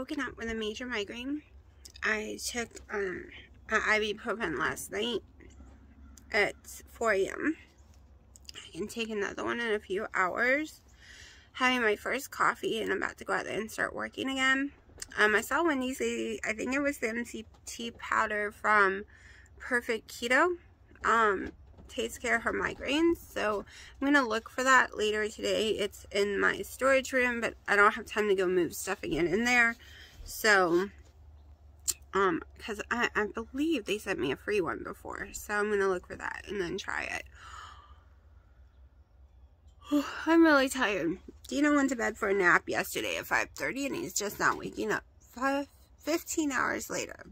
woken up with a major migraine. I took an ibuprofen last night at 4 a.m. I can take another one in a few hours. Having my first coffee and about to go out there and start working again. I saw Wendy say, I think it was the MCT powder from Perfect Keto. Takes care of her migraines, so I'm gonna look for that later today. It's in my storage room, but I don't have time to go move stuff again in there. So because I believe they sent me a free one before, so I'm gonna look for that and then try it. I'm really tired. Dino went to bed for a nap yesterday at 5:30 and he's just not waking up. 15 hours later.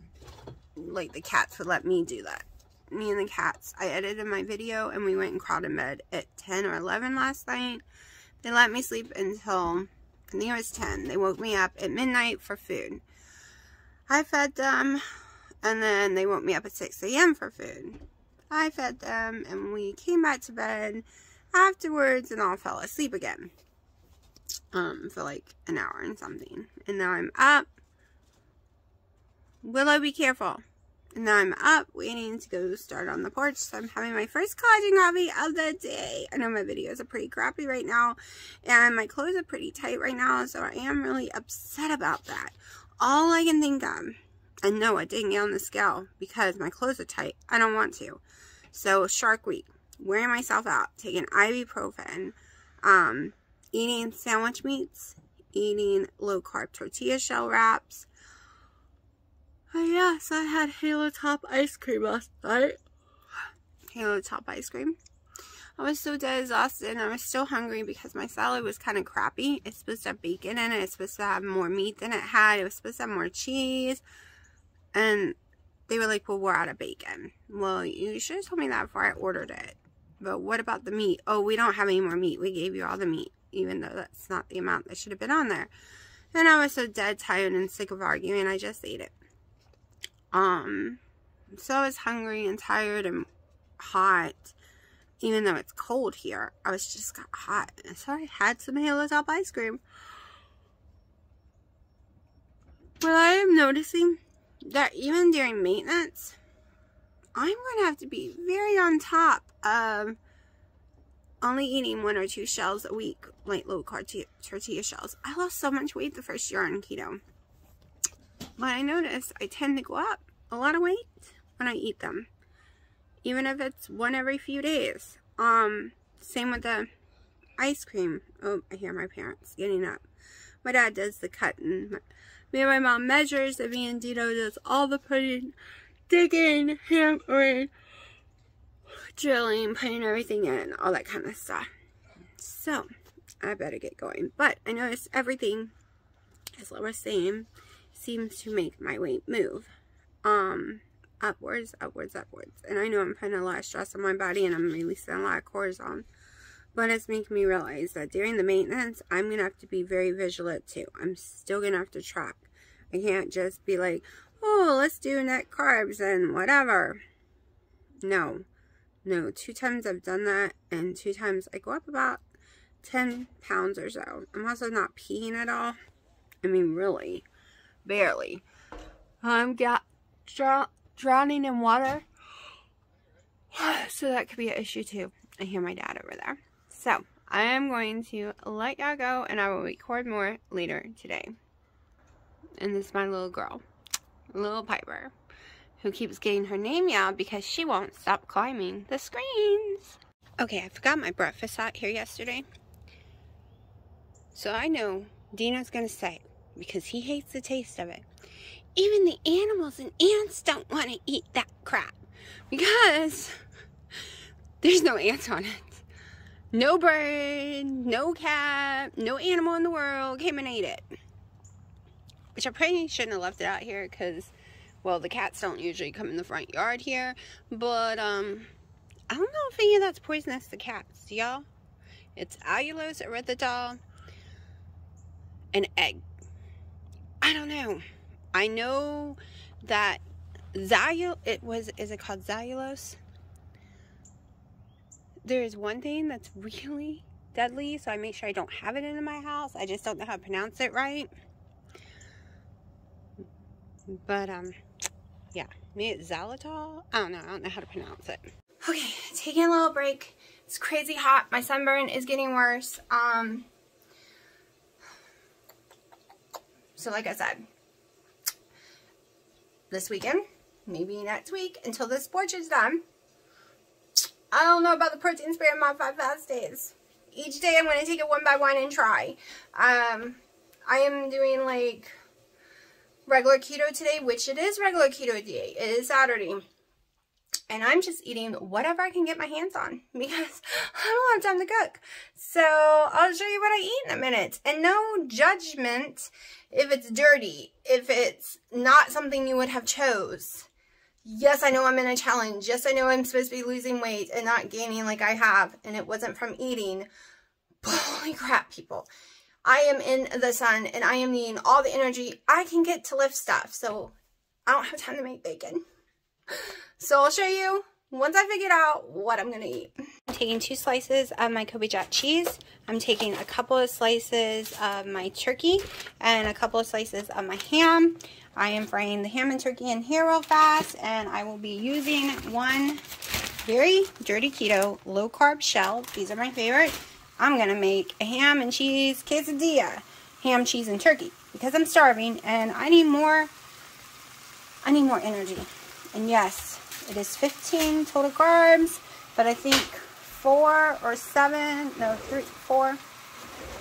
Like, the cats would let me do that. Me and the cats. I edited my video and we went and crawled in bed at 10 or 11 last night. They let me sleep until, I think it was 10. They woke me up at midnight for food. I fed them and then they woke me up at 6 a.m. for food. I fed them and we came back to bed afterwards and all fell asleep again. For like an hour and something. And now I'm up. Willow, be careful. And now I'm up waiting to go start on the porch. So I'm having my first collagen coffee of the day. I know my videos are pretty crappy right now. And my clothes are pretty tight right now. So I am really upset about that. All I can think of. And no, I didn't get on the scale because my clothes are tight. I don't want to. So Shark Week. Wearing myself out. Taking ibuprofen. Eating sandwich meats. Eating low carb tortilla shell wraps. Oh yes, I had Halo Top ice cream last night. Halo Top ice cream. I was so dead exhausted and I was still hungry because my salad was kind of crappy. It's supposed to have bacon in it. It's supposed to have more meat than it had. It was supposed to have more cheese. And they were like, well, we're out of bacon. Well, you should have told me that before I ordered it. But what about the meat? Oh, we don't have any more meat. We gave you all the meat. Even though that's not the amount that should have been on there. And I was so dead tired and sick of arguing. I just ate it. So I was hungry and tired and hot, even though it's cold here. I was just got hot, and so I had some Halo Top ice cream. But I am noticing that even during maintenance, I'm going to have to be very on top of only eating 1 or 2 shells a week, like low carb tortilla shells. I lost so much weight the first year on keto. But I noticed I tend to go up a lot of weight when I eat them. Even if it's one every few days. Same with the ice cream. Oh, I hear my parents getting up. My dad does the cutting. Me and my mom measures, and me and Dino does all the putting, digging, hammering, drilling, putting everything in, all that kind of stuff. So, I better get going. But I noticed everything, as Laura was saying, seems to make my weight move. Upwards, upwards, upwards. And I know I'm putting a lot of stress on my body and I'm releasing a lot of cortisol. But it's making me realize that during the maintenance, I'm going to have to be very vigilant too. I'm still going to have to track. I can't just be like, oh, let's do net carbs and whatever. No. No, 2 times I've done that, and 2 times I go up about 10 pounds or so. I'm also not peeing at all. I mean, really. Barely. I'm drowning in water. So that could be an issue too. I hear my dad over there. So, I am going to let y'all go, and I will record more later today. And this is my little girl. Little Piper. Who keeps getting her name yelled because she won't stop climbing the screens. Okay, I forgot my breakfast out here yesterday. So I know Dino's going to say, because he hates the taste of it, even the animals and ants don't want to eat that crap. Because there's no ants on it. No bird, no cat, no animal in the world came and ate it. Which I probably shouldn't have left it out here because, well, the cats don't usually come in the front yard here. But, I don't know if any of that's poisonous to cats, y'all. It's allulose, erythritol, and egg. I don't know. I know that is it called xylulose? There is one thing that's really deadly, so I make sure I don't have it in my house. I just don't know how to pronounce it right. But, yeah. Maybe it's xylitol? I don't know how to pronounce it. Okay, taking a little break. It's crazy hot. My sunburn is getting worse. So like I said, this weekend, maybe next week, until this porch is done, I don't know about the protein spray on my 5 fast days. Each day I'm going to take it one by one and try. I am doing like regular keto today, which it is regular keto day. It is Saturday. And I'm just eating whatever I can get my hands on because I don't have time to cook. So I'll show you what I eat in a minute. And no judgment if it's dirty, if it's not something you would have chose. Yes, I know I'm in a challenge. Yes, I know I'm supposed to be losing weight and not gaining like I have. And it wasn't from eating. But holy crap, people. I am in the sun and I am needing all the energy I can get to lift stuff. So I don't have time to make bacon. So I'll show you once I figure out what I'm going to eat. I'm taking 2 slices of my Kobe jack cheese. I'm taking a couple of slices of my turkey and a couple of slices of my ham. I am frying the ham and turkey in here real fast, and I will be using one very dirty keto low carb shell. These are my favorite. I'm going to make a ham and cheese quesadilla, ham, cheese, and turkey, because I'm starving and I need more energy. And yes, it is 15 total carbs, but I think 4 or 7, no, 3, 4,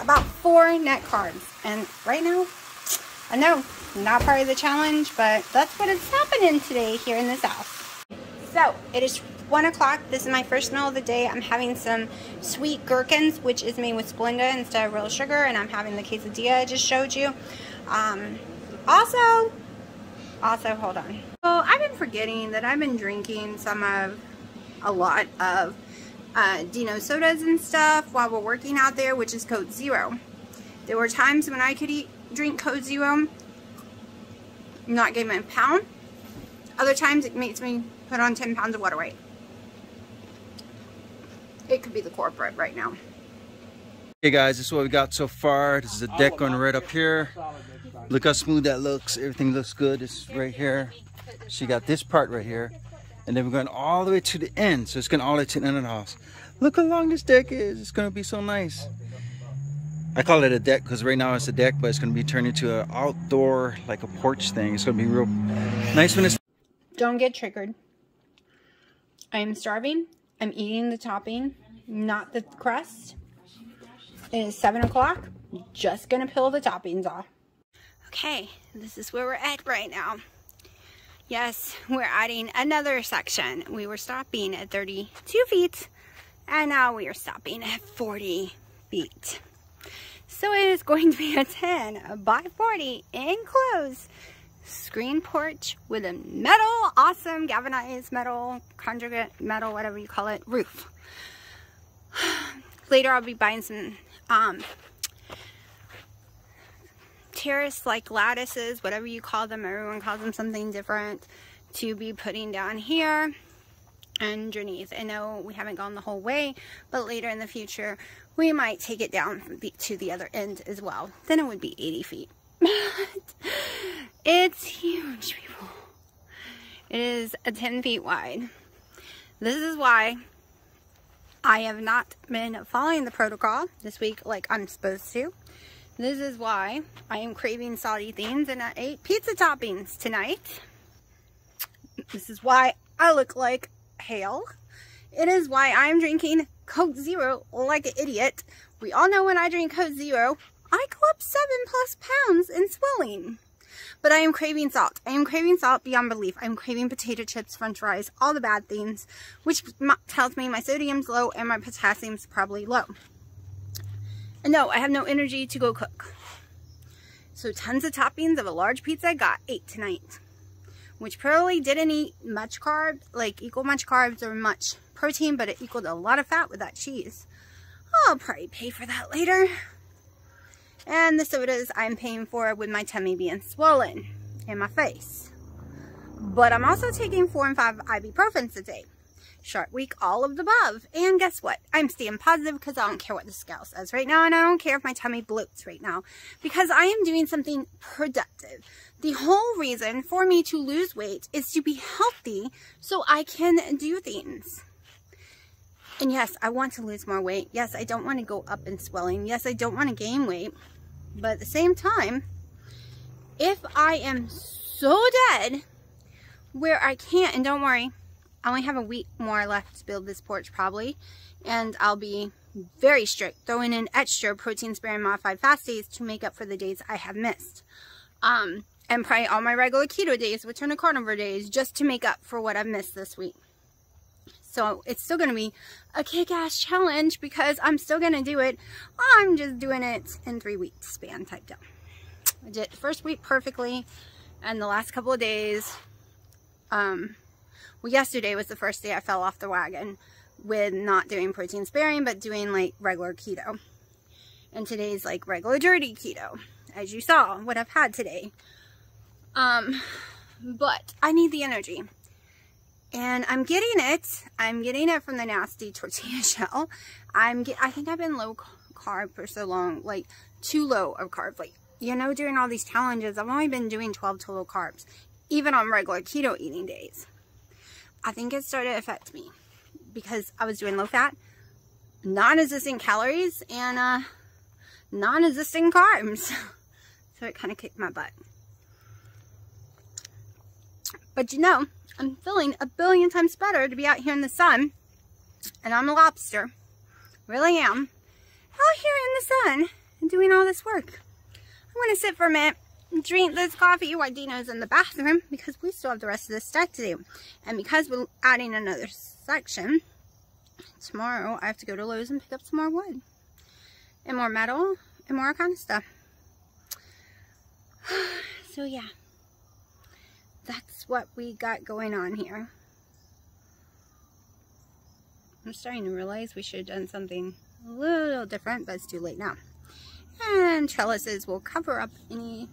about 4 net carbs. And right now, I know, not part of the challenge, but that's what is happening today here in this house. So, it is 1 o'clock. This is my first meal of the day. I'm having some sweet gherkins, which is made with Splenda instead of real sugar, and I'm having the quesadilla I just showed you. Also, hold on. So I've been forgetting that I've been drinking a lot of Dino sodas and stuff while we're working out there, which is Code Zero. There were times when I could drink Code Zero, not gain a pound. Other times it makes me put on 10 pounds of water weight. It could be the corporate right now. Hey guys, this is what we got so far. This is the deck going right up here. Look how smooth that looks. Everything looks good. It's right here. She got this part right here. And then we're going all the way to the end. So it's going all the way to the end of the house. Look how long this deck is. It's going to be so nice. I call it a deck because right now it's a deck, but it's going to be turned into an outdoor, like a porch thing. It's going to be real nice when it's... Don't get triggered. I am starving. I'm eating the topping, not the crust. It is 7 o'clock. Just going to peel the toppings off. Okay, this is where we're at right now. Yes, we're adding another section. We were stopping at 32 feet, and now we are stopping at 40 feet. So it is going to be a 10 by 40 enclosed screen porch with a metal, awesome galvanized metal, conjugate metal, whatever you call it, roof. Later I'll be buying some terrace like lattices, whatever you call them. Everyone calls them something different, to be putting down here underneath. I know we haven't gone the whole way, but later in the future we might take it down to the other end as well. Then it would be 80 feet. It's huge, people. It is 10 feet wide. This is why I have not been following the protocol this week like I'm supposed to. This is why I am craving salty things, and I ate pizza toppings tonight. This is why I look like hell. It is why I am drinking Coke Zero like an idiot. We all know when I drink Coke Zero, I go up 7+ pounds in swelling. But I am craving salt. I am craving salt beyond belief. I'm craving potato chips, french fries, all the bad things, which tells me my sodium's low and my potassium's probably low. And no, I have no energy to go cook. So tons of toppings of a large pizza. I got 8 tonight, which probably didn't eat much carbs, like equal much carbs or much protein, but it equaled a lot of fat with that cheese. I'll probably pay for that later. And the sodas I'm paying for with my tummy being swollen in my face. But I'm also taking 4 and 5 ibuprofens a day. short week, all of the above. And guess what? I'm staying positive because I don't care what the scale says right now, and I don't care if my tummy bloats right now, because I am doing something productive. The whole reason for me to lose weight is to be healthy so I can do things. And yes, I want to lose more weight. Yes, I don't want to go up in swelling. Yes, I don't want to gain weight. But at the same time, if I am so dead where I can't, and don't worry, I only have a week more left to build this porch probably, and I'll be very strict, throwing in extra protein sparing modified fast days to make up for the days I have missed. And probably all my regular keto days, which are the carnivore days, just to make up for what I've missed this week. So it's still going to be a kick-ass challenge because I'm still going to do it. I'm just doing it in 3 week span type deal. I did the first week perfectly, and the last couple of days, well, yesterday was the first day I fell off the wagon with not doing protein sparing, but doing like regular keto. And today's like regular dirty keto, as you saw what I've had today. But I need the energy. And I'm getting it. I'm getting it from the nasty tortilla shell. I think I've been low carb for so long, like too low of carbs. Like, you know, during all these challenges, I've only been doing 12 total carbs, even on regular keto eating days. I think it started to affect me because I was doing low fat, non-existent calories, and non-existent carbs. So it kind of kicked my butt. But you know, I'm feeling a billion times better to be out here in the sun, and I'm a lobster, really am, out here in the sun and doing all this work. I'm going to sit for a minute and drink this coffee while Dino's in the bathroom because we still have the rest of this stack to do. And because we're adding another section, tomorrow I have to go to Lowe's and pick up some more wood and more metal and more kind of stuff. So yeah. That's what we got going on here. I'm starting to realize we should have done something a little different, but it's too late now. And trellises will cover up any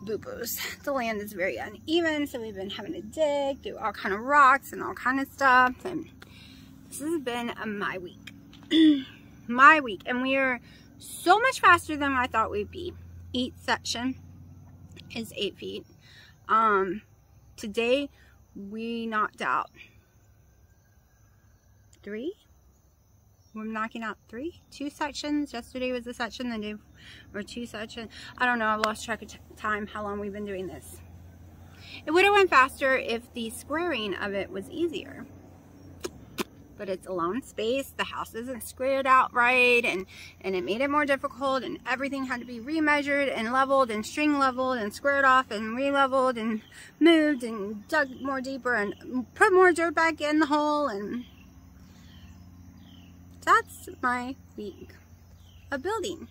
boo-boos. The land is very uneven, so we've been having to dig through all kind of rocks and all kind of stuff. And this has been my week. My week. And we are so much faster than I thought we'd be. Each section is 8 feet. Today we knocked out 3. We're knocking out 2 sections. Yesterday was a section, the day, or 2 sections. I don't know, I've lost track of time how long we've been doing this. It would have went faster if the squaring of it was easier. But it's alone space, the house isn't squared out right, and it made it more difficult, and everything had to be remeasured and leveled and string leveled and squared off and re-leveled and moved and dug more deeper and put more dirt back in the hole. And that's my week of building.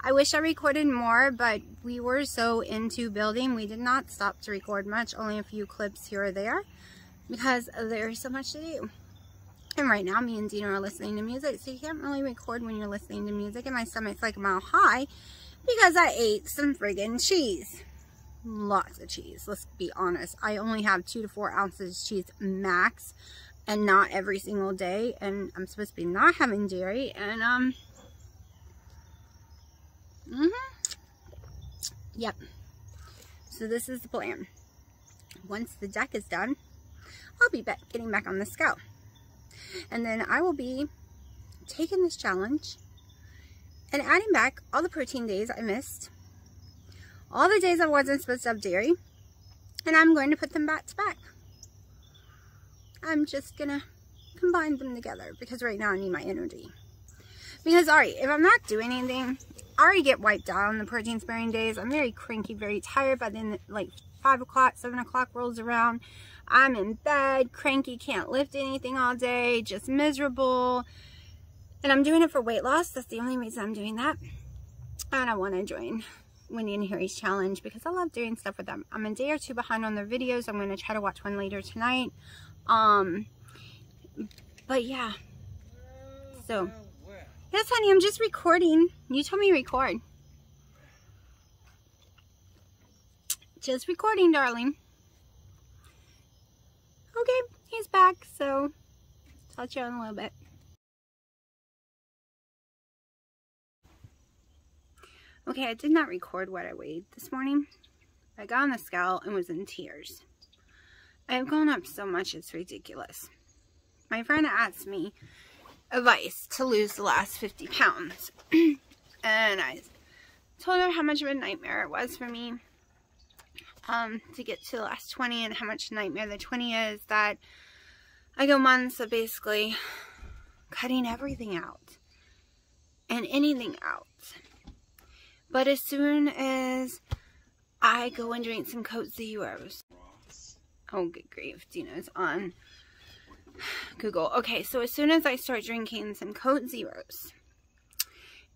I wish I recorded more, but we were so into building we did not stop to record much, only a few clips here or there because there's so much to do. And right now, me and Dina are listening to music, so you can't really record when you're listening to music. And my stomach's like a mile high because I ate some friggin' cheese. Lots of cheese, let's be honest. I only have 2 to 4 ounces of cheese max, and not every single day. And I'm supposed to be not having dairy. And, yep. So this is the plan. Once the deck is done, I'll be getting back on the scale. And then I will be taking this challenge and adding back all the protein days I missed, all the days I wasn't supposed to have dairy, and I'm going to put them back to back. I'm just going to combine them together because right now I need my energy. Because, alright, if I'm not doing anything, I already get wiped out on the protein sparing days. I'm very cranky, very tired. By then, like 5 o'clock, 7 o'clock rolls around. I'm in bed, cranky, can't lift anything all day, just miserable. And I'm doing it for weight loss. That's the only reason I'm doing that. And I want to join Wendy and Harry's challenge because I love doing stuff with them. I'm a day or 2 behind on their videos. I'm going to try to watch one later tonight. But yeah. So, yes, honey, I'm just recording. You told me to record. Just recording, darling. Okay, he's back, so Talk to you in a little bit. Okay, I did not record what I weighed this morning. I got on the scale and was in tears. I've gone up so much, it's ridiculous. My friend asked me advice to lose the last 50 pounds. And I told her how much of a nightmare it was for me to get to the last 20, and how much nightmare the 20 is, that I go months of basically cutting everything out and anything out. But as soon as I go and drink some Coke Zeros, oh good grief, Dina's on Google. Okay, so as soon as I start drinking some Coke Zeros,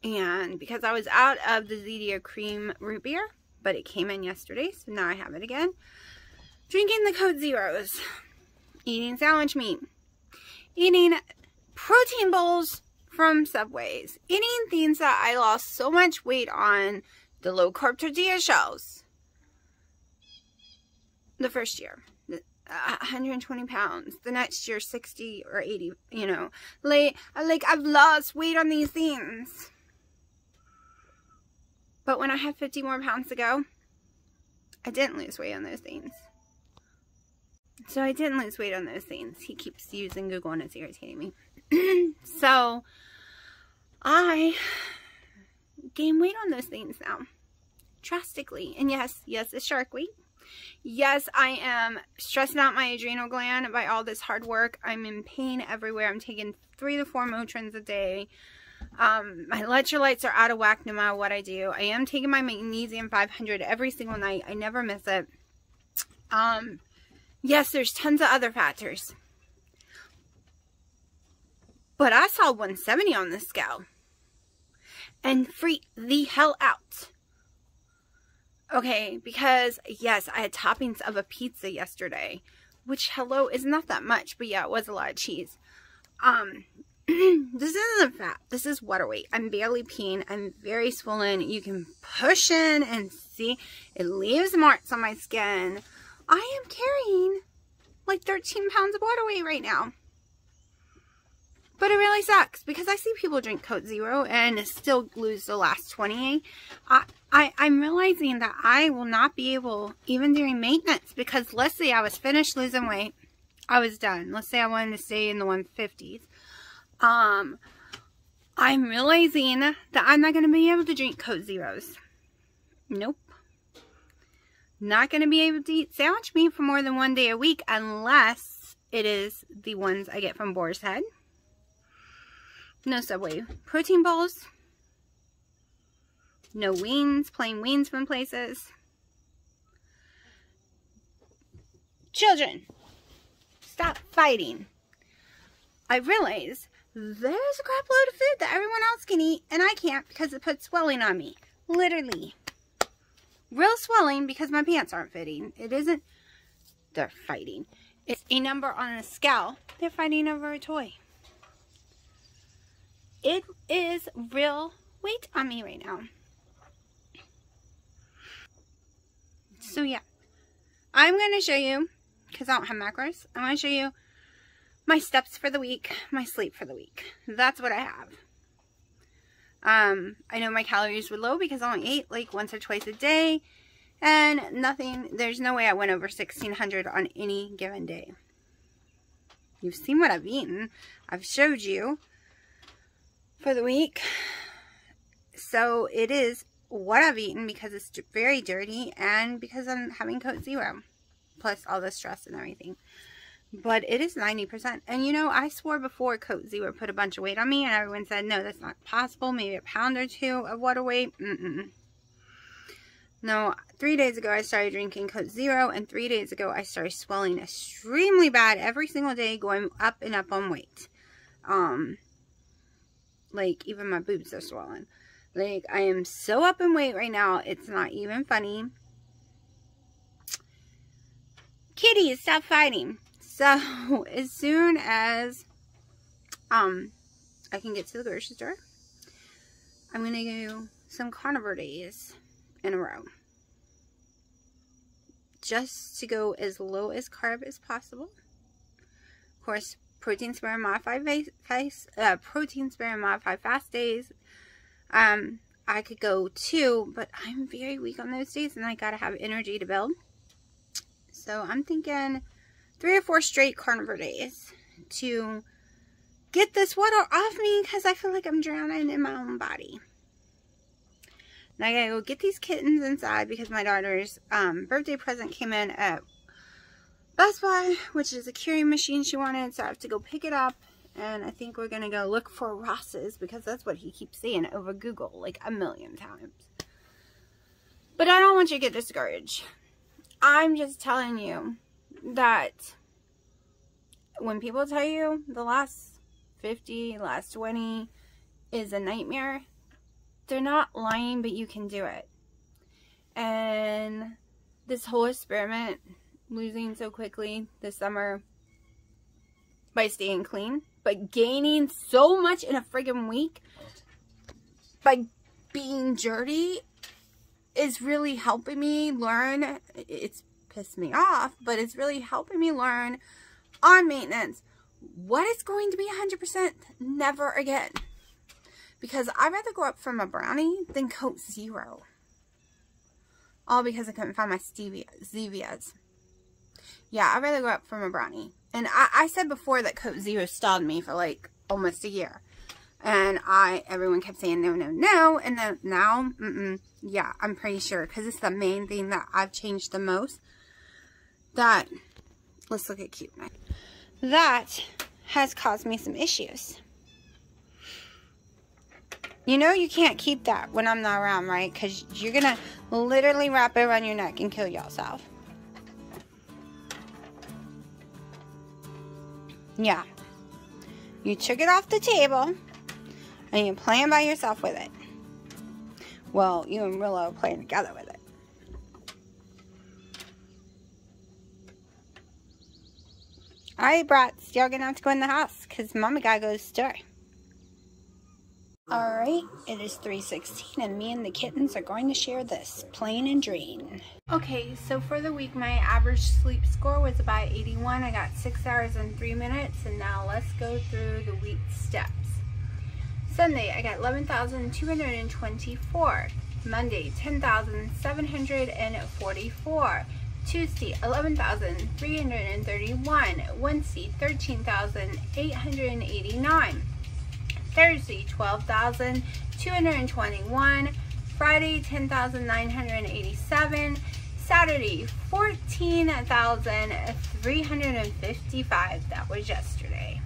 and because I was out of the Zedia cream root beer, but it came in yesterday, so now I have it again, drinking the Coke Zeros, eating sandwich meat, eating protein bowls from Subways, eating things that I lost so much weight on, the low carb tortilla shells, the first year, 120 pounds, the next year 60 or 80, you know, like I've lost weight on these things. But when I had 50 more pounds to go, I didn't lose weight on those things. So I didn't lose weight on those things. He keeps using Google and it's irritating me. So I gain weight on those things now, drastically. And yes, it's Shark Week. Yes, I am stressing out my adrenal gland by all this hard work. I'm in pain everywhere. I'm taking 3 to 4 Motrins a day. My electrolytes are out of whack no matter what I do. I am taking my magnesium 500 every single night. I never miss it. Yes, there's tons of other factors. But I saw 170 on the scale and freaked the hell out. Okay, because yes, I had toppings of a pizza yesterday, which, hello, is not that much, but yeah, it was a lot of cheese. This isn't fat. This is water weight. I'm barely peeing. I'm very swollen. You can push in and see it leaves marks on my skin. I am carrying like 13 pounds of water weight right now. But it really sucks because I see people drink Coke Zero and still lose the last 20. I'm realizing that I will not be able, even during maintenance, because let's say I was finished losing weight, I was done. Let's say I wanted to stay in the 150s. I'm realizing that I'm not going to be able to drink Coke Zeros. Nope. Not going to be able to eat sandwich meat for more than 1 day a week unless it is the ones I get from Boar's Head. No Subway protein bowls. No wings, plain wings from places. Children, stop fighting. I realize there's a crap load of food that everyone else can eat and I can't because it puts swelling on me. Literally. Real swelling because my pants aren't fitting. It isn't. They're fighting. It's a number on a scale. They're fighting over a toy. It is real weight on me right now. So yeah. I'm going to show you, because I don't have macros, I'm going to show you my steps for the week, my sleep for the week. That's what I have. I know my calories were low because I only ate like once or twice a day. And nothing, there's no way I went over 1,600 on any given day. You've seen what I've eaten. I've showed you for the week. So it is what I've eaten because it's very dirty and because I'm having Coke Zero. Plus all the stress and everything. But it is 90%. And you know, I swore before Coke Zero put a bunch of weight on me and everyone said, no, that's not possible. Maybe a pound or 2 of water weight. No, 3 days ago I started drinking Coke Zero and 3 days ago I started swelling extremely bad every single day, going up and up on weight. Like even my boobs are swollen. Like I am so up in weight right now, it's not even funny. Kitties, stop fighting. So as soon as I can get to the grocery store, I'm gonna do some carnivore days in a row, just to go as low as carb as possible. Of course, protein sparing modified fast days. I could go 2, but I'm very weak on those days and I gotta have energy to build. So I'm thinking 3 or 4 straight carnivore days to get this water off me because I feel like I'm drowning in my own body. And I gotta go get these kittens inside because my daughter's birthday present came in at Best Buy, which is a curing machine she wanted, so I have to go pick it up. And I think we're gonna go look for Ross's because that's what he keeps saying over Google like a million times. But I don't want you to get discouraged. I'm just telling you that when people tell you the last 50, last 20 is a nightmare, they're not lying, but you can do it. And this whole experiment, losing so quickly this summer by staying clean, but gaining so much in a friggin' week by being dirty is really helping me learn. It's pissed me off, but it's really helping me learn on maintenance what is going to be 100% never again. Because I'd rather go up from a brownie than Coke Zero. All because I couldn't find my Zevias. Yeah, I'd rather go up from a brownie. And I said before that Coke Zero stalled me for like almost a year. And everyone kept saying no, no, no. And then now, yeah, I'm pretty sure. Because it's the main thing that I've changed the most. That, let's look at cute. That has caused me some issues. You know you can't keep that when I'm not around, right? Because you're going to literally wrap it around your neck and kill yourself. Yeah. You took it off the table and you're playing by yourself with it. Well, you and Willow are playing together with it. Alright, brats. Y'all gonna have to go in the house because Mama gotta go to the store. Alright, it is 3:16 and me and the kittens are going to share this plain and drain. Okay, so for the week my average sleep score was about 81. I got 6 hours and 3 minutes, and now let's go through the week steps. Sunday I got 11,224. Monday 10,744. Tuesday 11,331. Wednesday 13,889. Thursday 12,221. Friday 10,987. Saturday 14,355. That was yesterday.